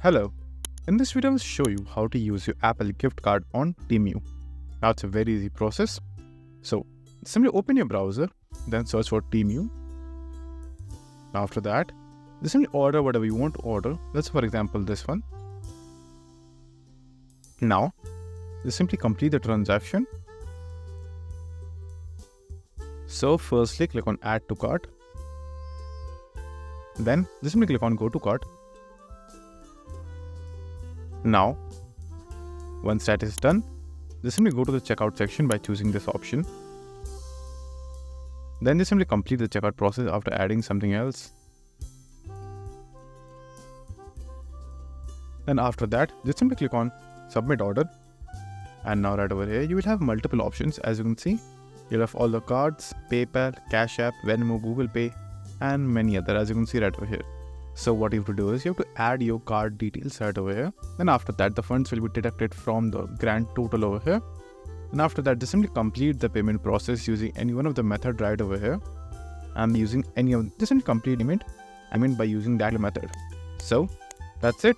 Hello, in this video I will show you how to use your Apple gift card on Temu. Now it's a very easy process. So simply open your browser, then search for Temu. After that, just simply order whatever you want to order. Let's for example this one. Now, just simply complete the transaction. So firstly click on add to cart. Then just simply click on go to cart. Now, once that is done, just simply go to the checkout section by choosing this option. Then just simply complete the checkout process after adding something else. Then after that, just simply click on submit order. And now right over here, you will have multiple options. As you can see, you'll have all the cards, PayPal, Cash App, Venmo, Google Pay, and many other, as you can see right over here. So what you have to do is you have to add your card details right over here. Then after that, the funds will be deducted from the grand total over here. And after that, just simply complete the payment process using any one of the method right over here. I'm using any of just simply complete payment. By using that method. So that's it.